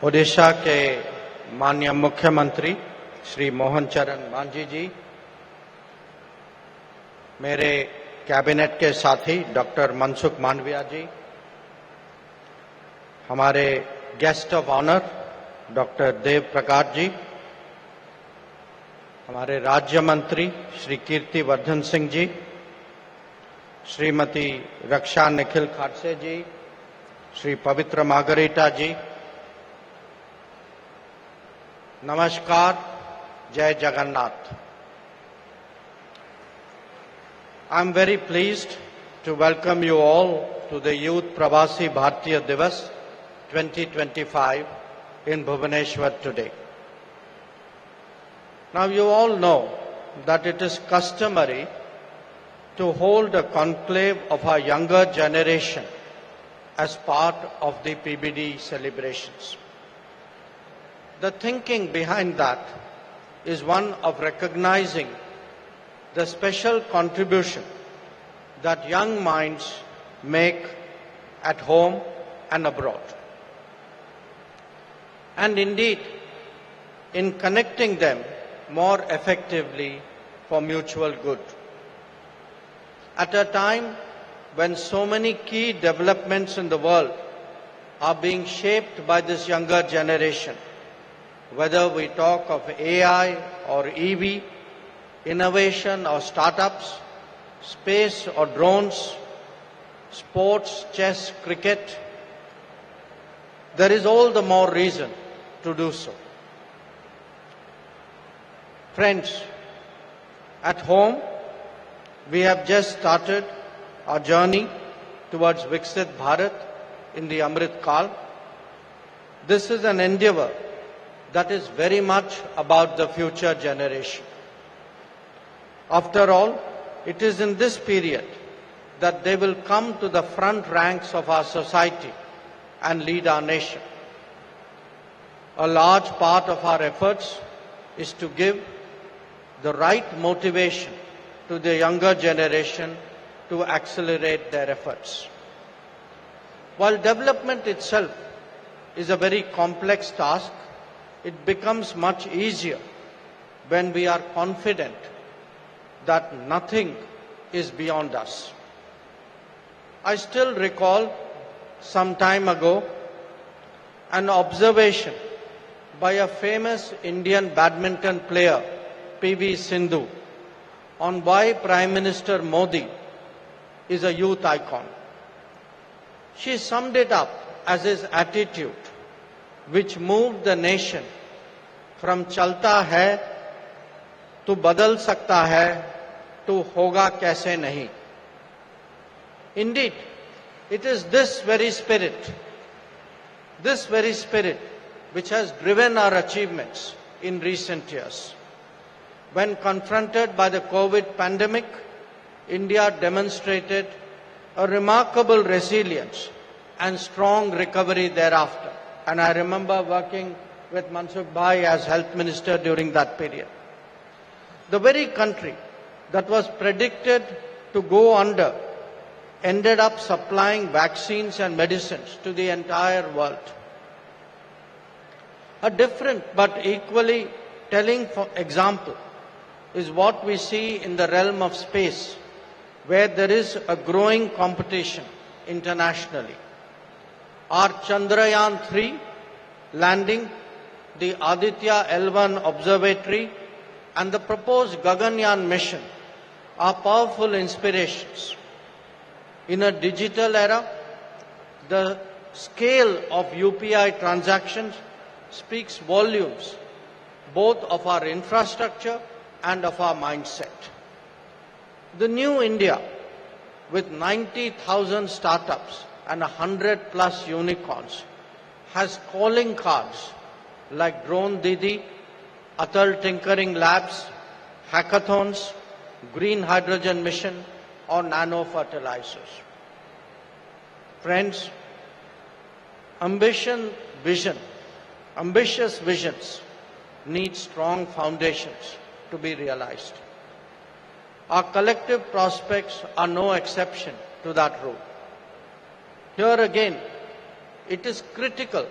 ओडिशा के माननीय मुख्यमंत्री श्री मोहन चरण मांझी जी, मेरे कैबिनेट के साथी डॉक्टर मनसुख मांडविया जी, हमारे guest of honour doctor Dev Prakash ji, हमारे राज्य मंत्री श्री कीर्ति वर्धन सिंह जी, श्रीमती रक्षा निखिल खाडसे जी, श्री पवित्र मार्गरीटा जी, नमस्कार, जय Jagannath. I am very pleased to welcome you all to the Youth Pravasi Bharatiya Divas2025 in Bhubaneswar today. Now you all know that it is customary to hold a conclave of our younger generation as part of the PBD celebrations. The thinking behind that is one of recognizing the special contribution that young minds make at home and abroad. And indeed, in connecting them more effectively for mutual good. At a time when so many key developments in the world are being shaped by this younger generation, whether we talk of AI or EV, innovation or startups, space or drones, sports, chess, cricket, there is all the more reason to do so. Friends, at home, we have just started our journey towards Viksit Bharat in the Amrit Kal. This is an endeavor that is very much about the future generation. After all, it is in this period that they will come to the front ranks of our society and lead our nation. A large part of our efforts is to give the right motivation to the younger generation to accelerate their efforts. While development itself is a very complex task, it becomes much easier when we are confident that nothing is beyond us. I still recall some time ago an observation by a famous Indian badminton player, P.V. Sindhu, on why Prime Minister Modi is a youth icon. She summed it up as his attitude, which moved the nation from chalta hai to badal sakta hai to hoga kaise nahi. Indeed, it is this very spirit which has driven our achievements in recent years. When confronted by the COVID pandemic, India demonstrated a remarkable resilience and strong recovery thereafter. And I remember working with Mansukh Bhai as Health Minister during that period. The very country that was predicted to go under ended up supplying vaccines and medicines to the entire world. A different but equally telling example is what we see in the realm of space, where there is a growing competition internationally. Our Chandrayaan-3 landing, the Aditya L1 observatory, and the proposed Gaganyaan mission are powerful inspirations. In a digital era, the scale of UPI transactions speaks volumes both of our infrastructure and of our mindset. The new India, with 90,000 startups and 100+ unicorns, has calling cards like Drone Didi, Atal Tinkering Labs, hackathons, green hydrogen mission, or nano fertilizers. Friends, ambitious visions need strong foundations to be realized. Our collective prospects are no exception to that rule. Here again, it is critical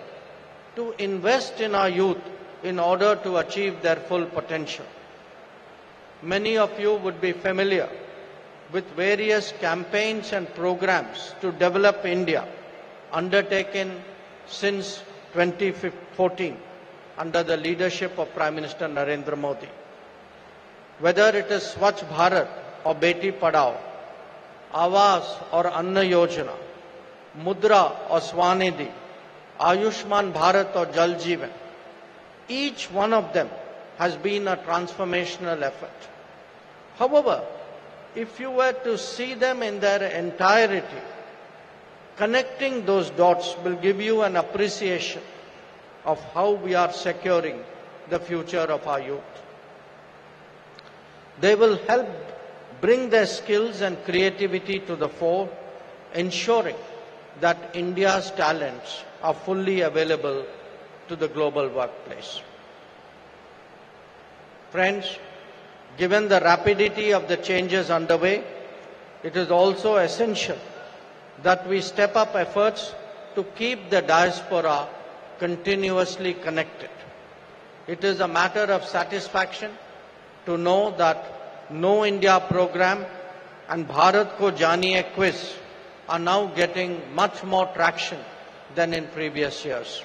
to invest in our youth in order to achieve their full potential. Many of you would be familiar with various campaigns and programs to develop India undertaken since 2014 under the leadership of Prime Minister Narendra Modi. Whether it is Swachh Bharat or Beti Padhao, Awas or Anna Yojana, Mudra or Swanidhi, Ayushman Bharat or Jal Jeevan, each one of them has been a transformational effort. However, if you were to see them in their entirety, connecting those dots will give you an appreciation of how we are securing the future of our youth. They will help bring their skills and creativity to the fore, ensuring that India's talents are fully available to the global workplace. Friends, given the rapidity of the changes underway, it is also essential that we step up efforts to keep the diaspora continuously connected. It is a matter of satisfaction to know that Know India program and Bharat Ko Janiye quiz are now getting much more traction than in previous years.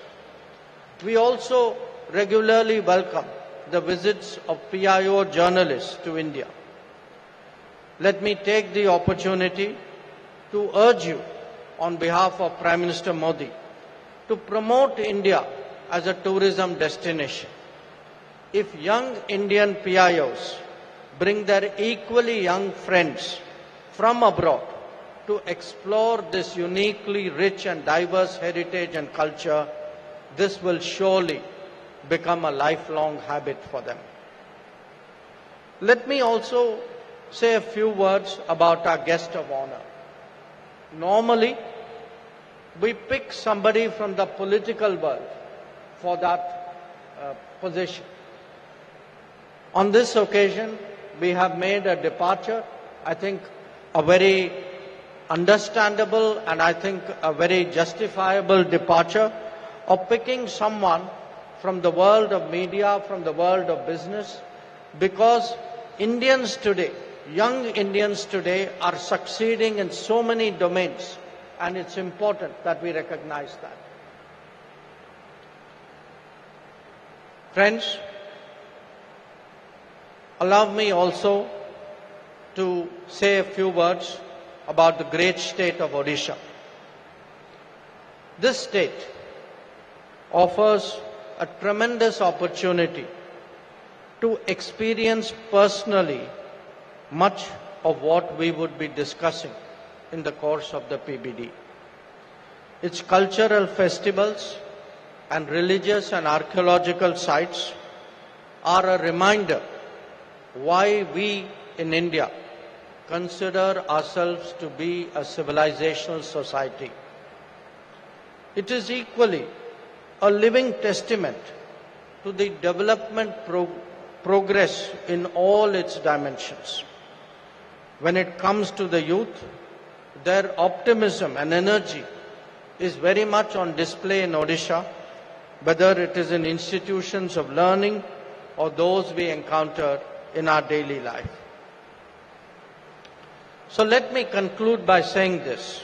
We also regularly welcome the visits of PIO journalists to India. Let me take the opportunity to urge you on behalf of Prime Minister Modi to promote India as a tourism destination. If young Indian PIOs bring their equally young friends from abroad to explore this uniquely rich and diverse heritage and culture, this will surely become a lifelong habit for them. Let me also say a few words about our guest of honor. Normally, we pick somebody from the political world for that position. On this occasion, we have made a departure, I think a very understandable and I think a very justifiable departure of picking someone from the world of media, from the world of business, because Indians today, young Indians today are succeeding in so many domains, and it's important that we recognize that. Friends, allow me also to say a few words about the great state of Odisha. This state offers a tremendous opportunity to experience personally much of what we would be discussing in the course of the PBD. Its cultural festivals and religious and archaeological sites are a reminder why we in India consider ourselves to be a civilizational society. It is equally a living testament to the development progress in all its dimensions. When it comes to the youth, their optimism and energy is very much on display in Odisha, whether it is in institutions of learning or those we encounter in our daily life. So let me conclude by saying this.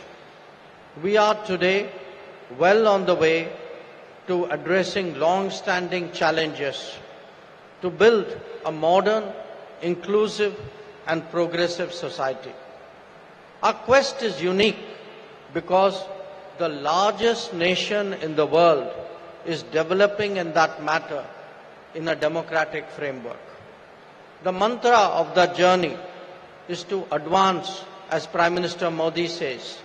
We are today well on the way to addressing long-standing challenges to build a modern, inclusive and progressive society. Our quest is unique because the largest nation in the world is developing in that matter in a democratic framework. The mantra of the journey is to advance, as Prime Minister Modi says,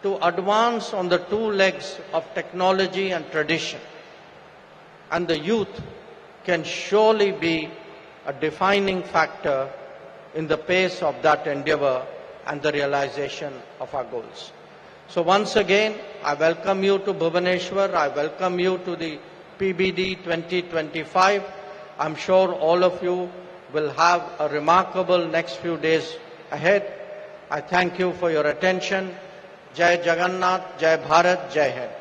to advance on the two legs of technology and tradition. And the youth can surely be a defining factor in the pace of that endeavor and the realization of our goals. So once again, I welcome you to Bhubaneswar. I welcome you to the PBD 2025. I'm sure all of you will have a remarkable next few days ahead. I thank you for your attention. Jai Jagannath, Jai Bharat, Jai Hind.